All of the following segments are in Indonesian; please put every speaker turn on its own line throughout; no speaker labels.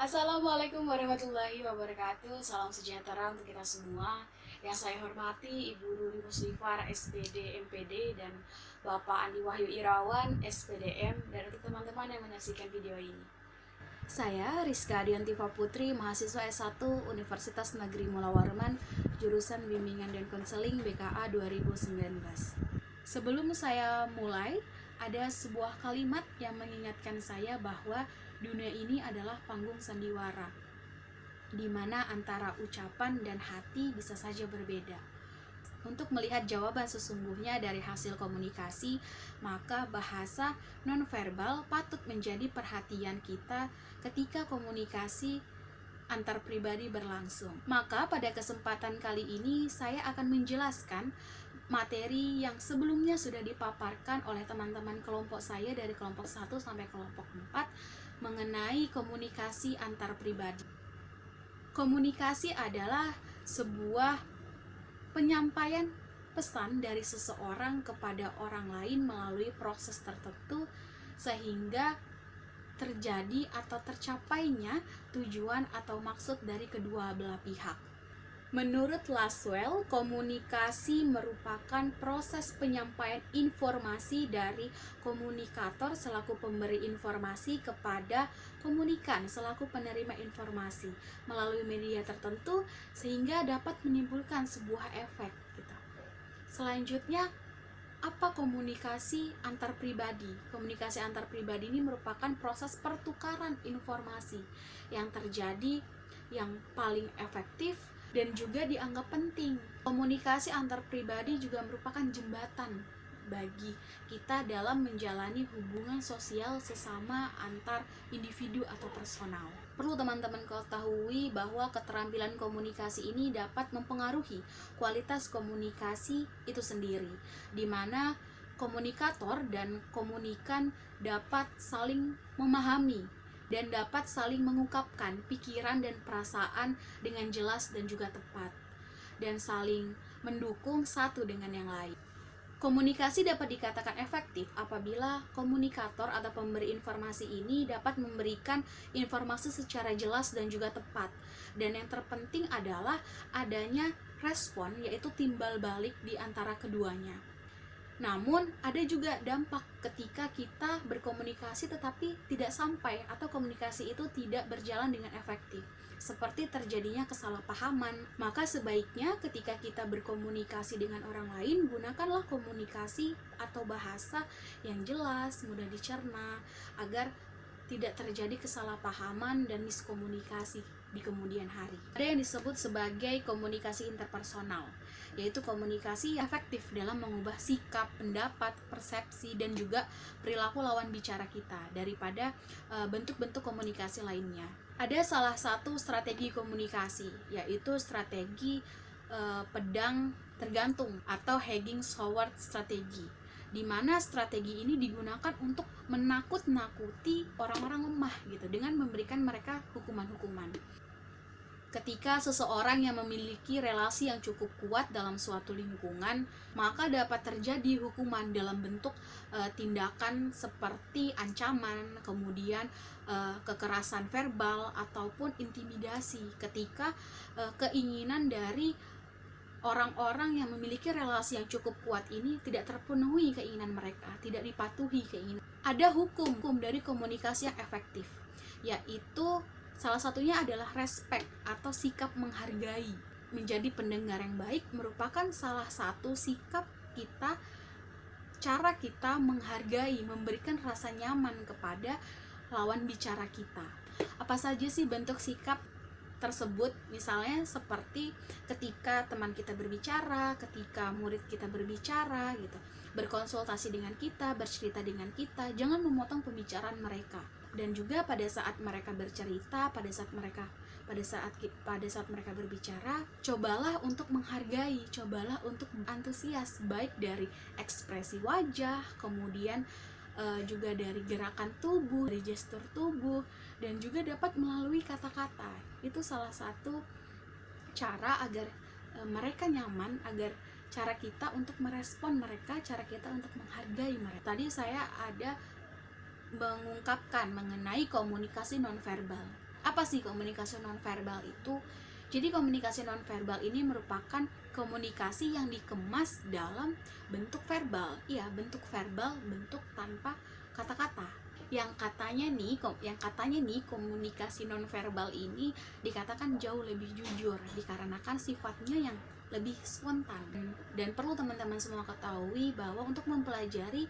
Assalamualaikum warahmatullahi wabarakatuh. Salam sejahtera untuk kita semua. Yang saya hormati Ibu Nuri Muslifa, SPD, MPD, dan Bapak Andi Wahyu Irawan, SPDM, dan untuk teman-teman yang menyaksikan video ini. Saya Rizka Diantiva Putri, mahasiswa S1 Universitas Negeri Mula Warman, jurusan Bimbingan dan Konseling BKA 2019. Sebelum saya mulai, ada sebuah kalimat yang mengingatkan saya bahwa dunia ini adalah panggung sandiwara, di mana antara ucapan dan hati bisa saja berbeda. Untuk melihat jawaban sesungguhnya dari hasil komunikasi, maka bahasa nonverbal patut menjadi perhatian kita ketika komunikasi antar pribadi berlangsung. Maka pada kesempatan kali ini saya akan menjelaskan materi yang sebelumnya sudah dipaparkan oleh teman-teman kelompok saya dari kelompok 1 sampai kelompok 4 mengenai komunikasi antar pribadi. Komunikasi adalah sebuah penyampaian pesan dari seseorang kepada orang lain melalui proses tertentu sehingga terjadi atau tercapainya tujuan atau maksud dari kedua belah pihak. Menurut Laswell, komunikasi merupakan proses penyampaian informasi dari komunikator selaku pemberi informasi kepada komunikan selaku penerima informasi melalui media tertentu sehingga dapat menimbulkan sebuah efek gitu. Selanjutnya, apa komunikasi antar pribadi? Komunikasi antar pribadi ini merupakan proses pertukaran informasi yang terjadi yang paling efektif dan juga dianggap penting. Komunikasi antar pribadi juga merupakan jembatan bagi kita dalam menjalani hubungan sosial sesama antar individu atau personal. Perlu teman-teman ketahui bahwa keterampilan komunikasi ini dapat mempengaruhi kualitas komunikasi itu sendiri, di mana komunikator dan komunikan dapat saling memahami dan dapat saling mengungkapkan pikiran dan perasaan dengan jelas dan juga tepat, dan saling mendukung satu dengan yang lain. Komunikasi dapat dikatakan efektif apabila komunikator atau pemberi informasi ini dapat memberikan informasi secara jelas dan juga tepat. Dan yang terpenting adalah adanya respon, yaitu timbal balik di antara keduanya. Namun, ada juga dampak ketika kita berkomunikasi tetapi tidak sampai atau komunikasi itu tidak berjalan dengan efektif, seperti terjadinya kesalahpahaman. Maka sebaiknya ketika kita berkomunikasi dengan orang lain, gunakanlah komunikasi atau bahasa yang jelas, mudah dicerna, agar tidak terjadi kesalahpahaman dan miskomunikasi di kemudian hari. Ada yang disebut sebagai komunikasi interpersonal, yaitu komunikasi efektif dalam mengubah sikap, pendapat, persepsi, dan juga perilaku lawan bicara kita daripada bentuk-bentuk komunikasi lainnya. Ada salah satu strategi komunikasi, yaitu strategi pedang tergantung atau hanging sword strategi, di mana strategi ini digunakan untuk menakut-nakuti orang-orang lemah gitu dengan memberikan mereka hukuman-hukuman. Ketika seseorang yang memiliki relasi yang cukup kuat dalam suatu lingkungan, maka dapat terjadi hukuman dalam bentuk tindakan seperti ancaman, kemudian kekerasan verbal ataupun intimidasi ketika keinginan dari orang-orang yang memiliki relasi yang cukup kuat ini tidak terpenuhi keinginan mereka, tidak dipatuhi keinginan. Ada hukum dari komunikasi yang efektif, yaitu salah satunya adalah respect atau sikap menghargai. Menjadi pendengar yang baik merupakan salah satu sikap kita, cara kita menghargai, memberikan rasa nyaman kepada lawan bicara kita. Apa saja sih bentuk sikap tersebut? Misalnya seperti ketika teman kita berbicara, ketika murid kita berbicara gitu, berkonsultasi dengan kita, bercerita dengan kita, jangan memotong pembicaraan mereka. Dan juga pada saat mereka bercerita, pada saat mereka berbicara, cobalah untuk menghargai, cobalah untuk antusias, baik dari ekspresi wajah, kemudian juga dari gerakan tubuh, dari gestur tubuh, dan juga dapat melalui kata-kata. Itu salah satu cara agar mereka nyaman, agar cara kita untuk merespon mereka, cara kita untuk menghargai mereka. Tadi saya ada mengungkapkan mengenai komunikasi nonverbal. Apa sih komunikasi nonverbal itu? Jadi komunikasi nonverbal ini merupakan komunikasi yang dikemas dalam bentuk verbal. Iya, bentuk verbal, bentuk tanpa kata-kata. Yang katanya nih komunikasi nonverbal ini dikatakan jauh lebih jujur dikarenakan sifatnya yang lebih spontan. Dan perlu teman-teman semua ketahui bahwa untuk mempelajari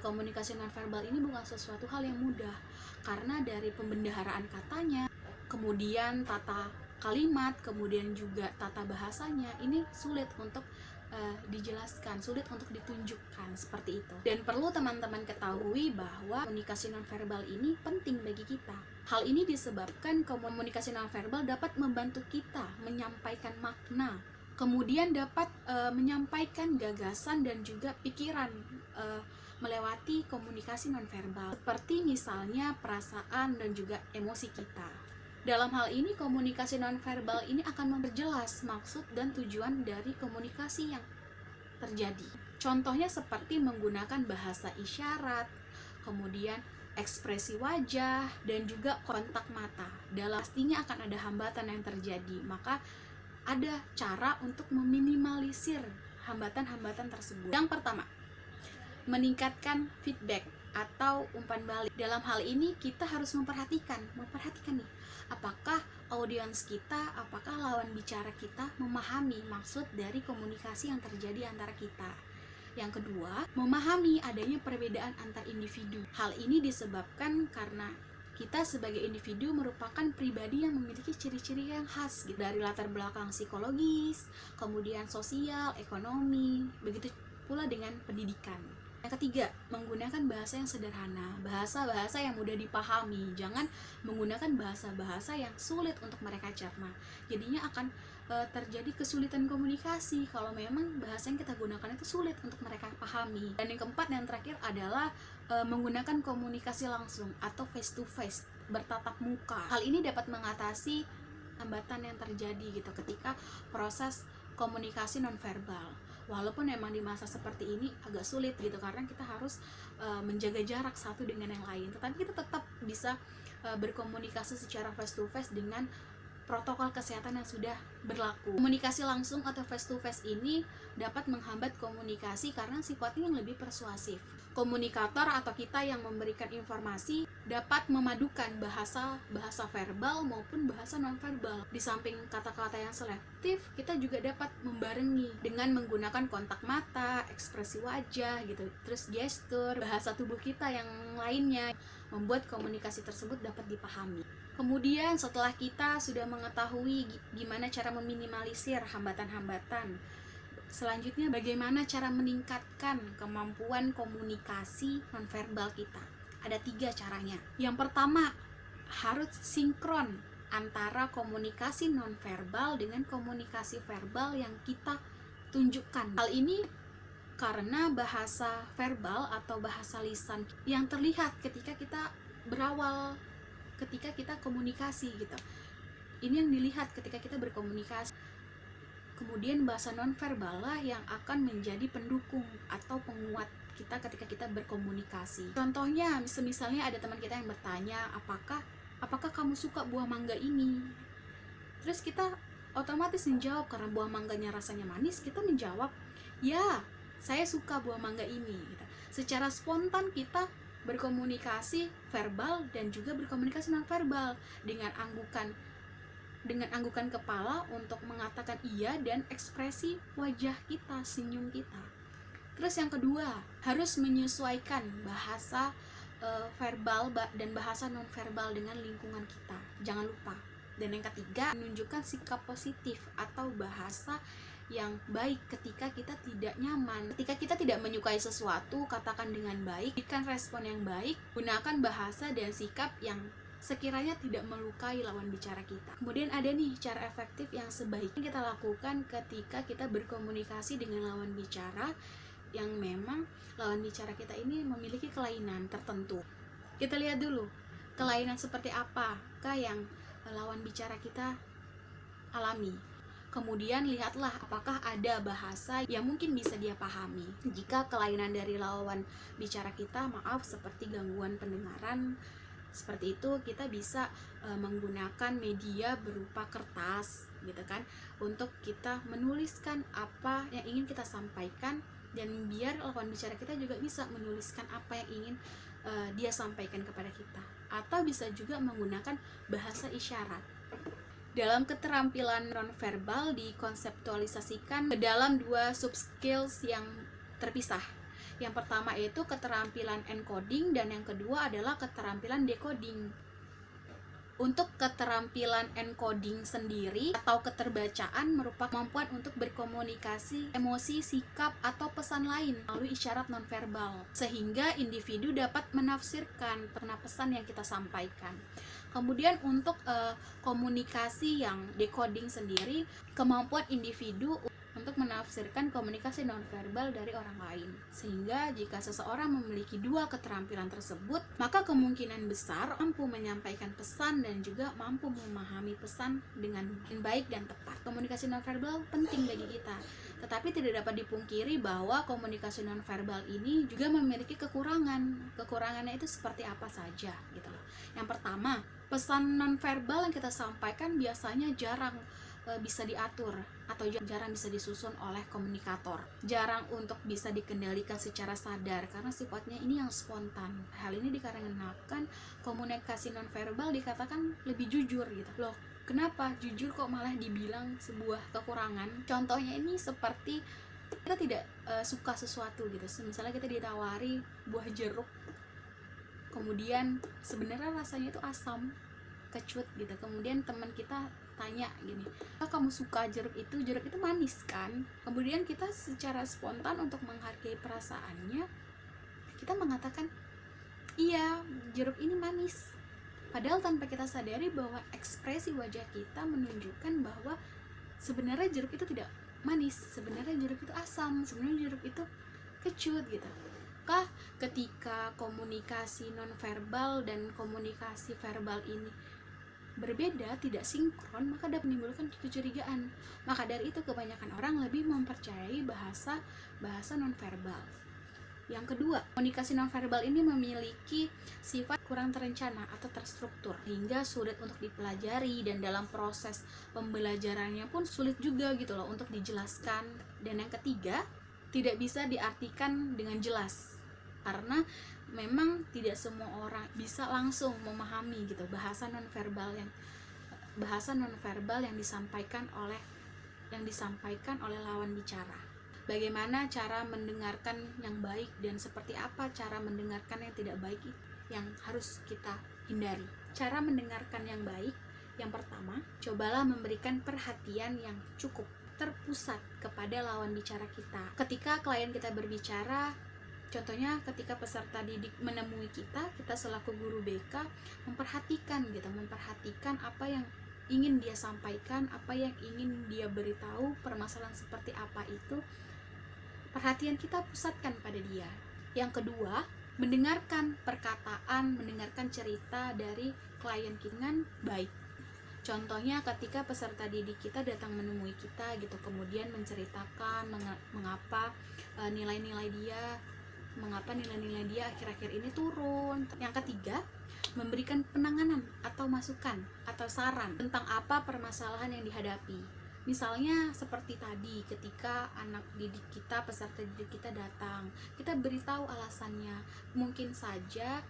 komunikasi nonverbal ini bukan sesuatu hal yang mudah, karena dari pembendaharaan katanya, kemudian tata kalimat, kemudian juga tata bahasanya ini sulit untuk dijelaskan, sulit untuk ditunjukkan seperti itu. Dan perlu teman-teman ketahui bahwa komunikasi nonverbal ini penting bagi kita. Hal ini disebabkan komunikasi nonverbal dapat membantu kita menyampaikan makna, kemudian dapat menyampaikan gagasan dan juga pikiran melewati komunikasi nonverbal, seperti misalnya perasaan dan juga emosi kita. Dalam hal ini, komunikasi nonverbal ini akan memperjelas maksud dan tujuan dari komunikasi yang terjadi. Contohnya seperti menggunakan bahasa isyarat, kemudian ekspresi wajah, dan juga kontak mata. Pastinya akan ada hambatan yang terjadi, maka ada cara untuk meminimalisir hambatan-hambatan tersebut. Yang pertama, meningkatkan feedback atau umpan balik. Dalam hal ini kita harus memperhatikan nih, apakah audiens kita, apakah lawan bicara kita memahami maksud dari komunikasi yang terjadi antara kita. Yang kedua, memahami adanya perbedaan antar individu. Hal ini disebabkan karena kita sebagai individu merupakan pribadi yang memiliki ciri-ciri yang khas dari latar belakang psikologis, kemudian sosial, ekonomi, begitu pula dengan pendidikan. Yang ketiga, menggunakan bahasa yang sederhana, bahasa-bahasa yang mudah dipahami. Jangan menggunakan bahasa-bahasa yang sulit untuk mereka cerna. Jadinya akan terjadi kesulitan komunikasi kalau memang bahasa yang kita gunakan itu sulit untuk mereka pahami. Dan yang keempat dan terakhir adalah menggunakan komunikasi langsung atau face to face, bertatap muka. Hal ini dapat mengatasi hambatan yang terjadi gitu ketika proses komunikasi nonverbal. Walaupun memang di masa seperti ini agak sulit gitu, karena kita harus menjaga jarak satu dengan yang lain, tetapi kita tetap bisa berkomunikasi secara face to face dengan protokol kesehatan yang sudah berlaku. Komunikasi langsung atau face to face ini dapat menghambat komunikasi karena sifatnya yang lebih persuasif. Komunikator atau kita yang memberikan informasi dapat memadukan bahasa verbal maupun bahasa nonverbal. Di samping kata-kata yang selektif, kita juga dapat membarengi dengan menggunakan kontak mata, ekspresi wajah gitu, terus gestur, bahasa tubuh kita yang lainnya, membuat komunikasi tersebut dapat dipahami. Kemudian setelah kita sudah mengetahui gimana cara meminimalisir hambatan-hambatan, selanjutnya bagaimana cara meningkatkan kemampuan komunikasi nonverbal kita. Ada 3 caranya. Yang pertama, harus sinkron antara komunikasi nonverbal dengan komunikasi verbal yang kita tunjukkan. Hal ini karena bahasa verbal atau bahasa lisan yang terlihat ketika kita komunikasi gitu. Ini yang dilihat ketika kita berkomunikasi. Kemudian bahasa nonverbal lah yang akan menjadi pendukung atau penguat kita ketika kita berkomunikasi. Contohnya, misalnya ada teman kita yang bertanya, apakah kamu suka buah mangga ini? Terus kita otomatis menjawab, karena buah mangganya rasanya manis, kita menjawab, ya, saya suka buah mangga ini. Gitu. Secara spontan kita berkomunikasi verbal dan juga berkomunikasi nonverbal dengan anggukan kepala untuk mengatakan iya dan ekspresi wajah kita, senyum kita. Terus yang kedua, harus menyesuaikan bahasa verbal dan bahasa nonverbal dengan lingkungan kita. Jangan lupa. Dan yang ketiga, menunjukkan sikap positif atau bahasa yang baik ketika kita tidak nyaman. Ketika kita tidak menyukai sesuatu, katakan dengan baik, berikan respon yang baik, gunakan bahasa dan sikap yang sekiranya tidak melukai lawan bicara kita. Kemudian ada nih cara efektif yang sebaiknya kita lakukan ketika kita berkomunikasi dengan lawan bicara yang memang lawan bicara kita ini memiliki kelainan tertentu. Kita lihat dulu, kelainan seperti apakah yang lawan bicara kita alami. Kemudian lihatlah apakah ada bahasa yang mungkin bisa dia pahami. Jika kelainan dari lawan bicara kita, maaf, seperti gangguan pendengaran, Seperti itu kita bisa menggunakan media berupa kertas gitu kan, untuk kita menuliskan apa yang ingin kita sampaikan, dan biar lawan bicara kita juga bisa menuliskan apa yang ingin dia sampaikan kepada kita. Atau bisa juga menggunakan bahasa isyarat. Dalam keterampilan nonverbal dikonseptualisasikan ke dalam 2 subskills yang terpisah. Yang pertama itu keterampilan encoding, dan yang kedua adalah keterampilan decoding. Untuk keterampilan encoding sendiri atau keterbacaan merupakan kemampuan untuk berkomunikasi emosi, sikap, atau pesan lain melalui isyarat nonverbal, sehingga individu dapat menafsirkan pesan yang kita sampaikan. Kemudian untuk komunikasi yang decoding sendiri, kemampuan individu untuk menafsirkan komunikasi nonverbal dari orang lain. Sehingga jika seseorang memiliki 2 keterampilan tersebut, maka kemungkinan besar mampu menyampaikan pesan dan juga mampu memahami pesan dengan baik dan tepat. Komunikasi nonverbal penting bagi kita, tetapi tidak dapat dipungkiri bahwa komunikasi nonverbal ini juga memiliki kekurangan. Kekurangannya itu seperti apa saja gitu loh. Yang pertama, pesan nonverbal yang kita sampaikan biasanya jarang bisa diatur atau jarang bisa disusun oleh komunikator, jarang untuk bisa dikendalikan secara sadar karena sifatnya ini yang spontan. Hal ini dikarenakan komunikasi nonverbal dikatakan lebih jujur gitu loh. Kenapa jujur kok malah dibilang sebuah kekurangan? Contohnya ini seperti kita tidak suka sesuatu gitu, misalnya kita ditawari buah jeruk, kemudian sebenarnya rasanya itu asam, kecut gitu, kemudian teman kita tanya gini, kamu suka jeruk itu manis kan? Kemudian kita secara spontan untuk menghargai perasaannya, kita mengatakan iya, jeruk ini manis, padahal tanpa kita sadari bahwa ekspresi wajah kita menunjukkan bahwa sebenarnya jeruk itu tidak manis, sebenarnya jeruk itu asam, sebenarnya jeruk itu kecut gitu. Ketika komunikasi nonverbal dan komunikasi verbal ini berbeda, tidak sinkron, maka dapat menimbulkan kecurigaan. Maka dari itu kebanyakan orang lebih mempercayai bahasa nonverbal. Yang kedua, komunikasi nonverbal ini memiliki sifat kurang terencana atau terstruktur hingga sulit untuk dipelajari, dan dalam proses pembelajarannya pun sulit juga gitu loh untuk dijelaskan. Dan yang ketiga, tidak bisa diartikan dengan jelas karena memang tidak semua orang bisa langsung memahami gitu bahasa nonverbal yang disampaikan oleh lawan bicara. Bagaimana cara mendengarkan yang baik dan seperti apa cara mendengarkan yang tidak baik yang harus kita hindari. Cara mendengarkan yang baik, yang pertama, cobalah memberikan perhatian yang cukup terpusat kepada lawan bicara kita. Ketika klien kita berbicara, contohnya ketika peserta didik menemui kita selaku guru BK memperhatikan apa yang ingin dia sampaikan, apa yang ingin dia beritahu, permasalahan seperti apa itu, perhatian kita pusatkan pada dia. Yang kedua, mendengarkan perkataan, mendengarkan cerita dari klien kita dengan baik. Contohnya ketika peserta didik kita datang menemui kita gitu, kemudian menceritakan mengapa nilai-nilai dia akhir-akhir ini turun. Yang ketiga, memberikan penanganan atau masukan atau saran tentang apa permasalahan yang dihadapi. Misalnya seperti tadi, ketika anak didik kita, peserta didik kita datang, kita beritahu alasannya. Mungkin saja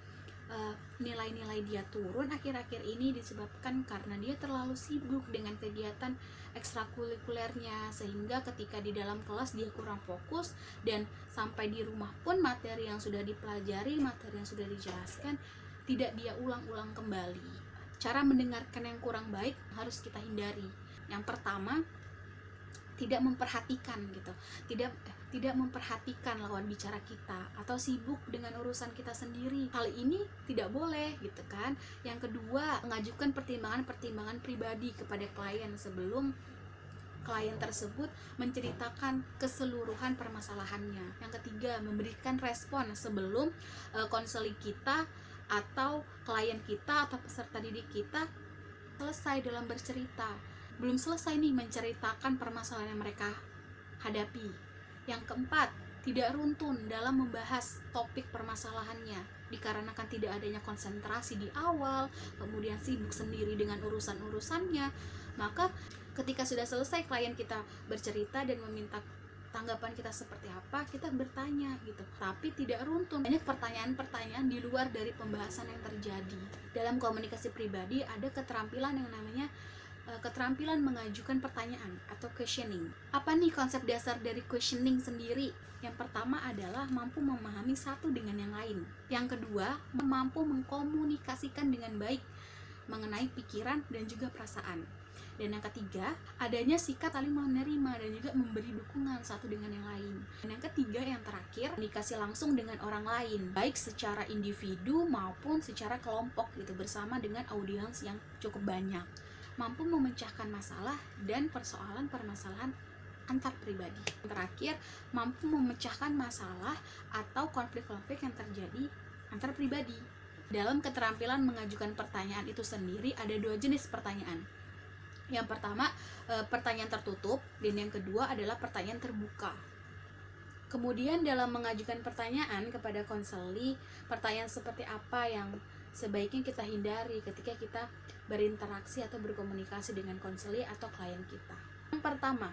nilai-nilai dia turun akhir-akhir ini disebabkan karena dia terlalu sibuk dengan kegiatan ekstrakurikulernya, sehingga ketika di dalam kelas dia kurang fokus, dan sampai di rumah pun materi yang sudah dipelajari, materi yang sudah dijelaskan tidak dia ulang-ulang kembali. Cara mendengarkan yang kurang baik harus kita hindari. Yang pertama, tidak memperhatikan gitu, tidak memperhatikan lawan bicara kita atau sibuk dengan urusan kita sendiri. Hal ini tidak boleh gitu kan. Yang kedua, mengajukan pertimbangan pribadi kepada klien sebelum klien tersebut menceritakan keseluruhan permasalahannya. Yang ketiga, memberikan respon sebelum konseling kita atau klien kita atau peserta didik kita selesai dalam bercerita. Belum selesai nih menceritakan permasalahan yang mereka hadapi. Yang keempat, tidak runtun dalam membahas topik permasalahannya.
dikarenakan tidak adanya konsentrasi di awal, kemudian sibuk sendiri dengan urusan-urusannya. Maka ketika sudah selesai klien kita bercerita dan meminta tanggapan kita seperti apa, kita bertanya gitu, tapi tidak runtun. Banyak pertanyaan-pertanyaan di luar dari pembahasan yang terjadi. Dalam komunikasi pribadi ada keterampilan yang namanya keterampilan mengajukan pertanyaan atau questioning. Apa nih konsep dasar dari questioning sendiri? Yang pertama adalah mampu memahami satu dengan yang lain. Yang kedua, mampu mengkomunikasikan dengan baik mengenai pikiran dan juga perasaan. Dan yang ketiga, adanya sikap saling menerima dan juga memberi dukungan satu dengan yang lain. Dan yang ketiga, yang terakhir, komunikasi langsung dengan orang lain, baik secara individu maupun secara kelompok gitu, bersama dengan audiens yang cukup banyak. Mampu memecahkan masalah dan permasalahan antar pribadi. Yang terakhir, mampu memecahkan masalah atau konflik-konflik yang terjadi antar pribadi. Dalam keterampilan mengajukan pertanyaan itu sendiri ada 2 jenis pertanyaan. Yang pertama, pertanyaan tertutup, dan yang kedua adalah pertanyaan terbuka. Kemudian dalam mengajukan pertanyaan kepada konseli, pertanyaan seperti apa yang sebaiknya kita hindari ketika kita berinteraksi atau berkomunikasi dengan konseli atau klien kita. Yang pertama,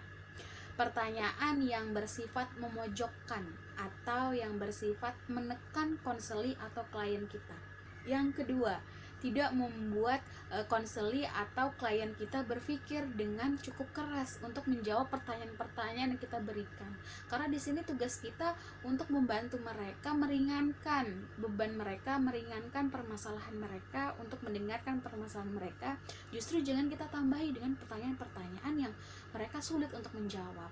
pertanyaan yang bersifat memojokkan atau yang bersifat menekan konseli atau klien kita. Yang kedua, tidak membuat konseli atau klien kita berpikir dengan cukup keras untuk menjawab pertanyaan-pertanyaan yang kita berikan. Karena di sini tugas kita untuk membantu mereka meringankan beban mereka, meringankan permasalahan mereka, untuk mendengarkan permasalahan mereka. Justru jangan kita tambahi dengan pertanyaan-pertanyaan yang mereka sulit untuk menjawab.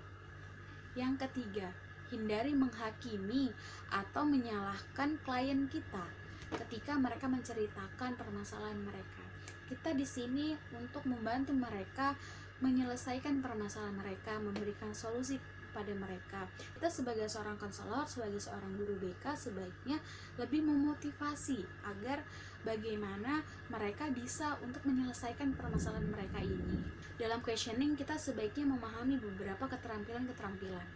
Yang ketiga, hindari menghakimi atau menyalahkan klien kita ketika mereka menceritakan permasalahan mereka. Kita di sini untuk membantu mereka menyelesaikan permasalahan mereka, memberikan solusi pada mereka. Kita sebagai seorang konselor, sebagai seorang guru BK, sebaiknya lebih memotivasi agar bagaimana mereka bisa untuk menyelesaikan permasalahan mereka ini. Dalam questioning kita sebaiknya memahami beberapa keterampilan-keterampilan.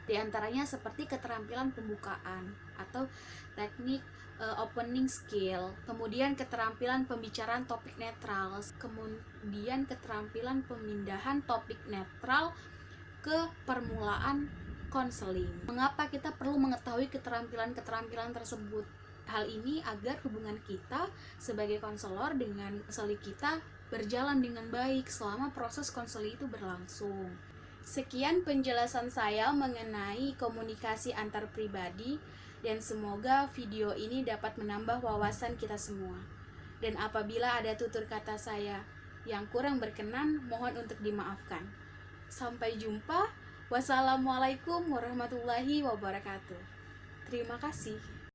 Di antaranya seperti keterampilan pembukaan atau teknik opening skill, kemudian keterampilan pembicaraan topik netral, kemudian keterampilan pemindahan topik netral ke permulaan konseling. Mengapa kita perlu mengetahui keterampilan-keterampilan tersebut? Hal ini agar hubungan kita sebagai konselor dengan konseli kita berjalan dengan baik selama proses konseli itu berlangsung. Sekian penjelasan saya mengenai komunikasi antar pribadi, dan semoga video ini dapat menambah wawasan kita semua. Dan apabila ada tutur kata saya yang kurang berkenan, mohon untuk dimaafkan. Sampai jumpa. Wassalamualaikum warahmatullahi wabarakatuh. Terima kasih.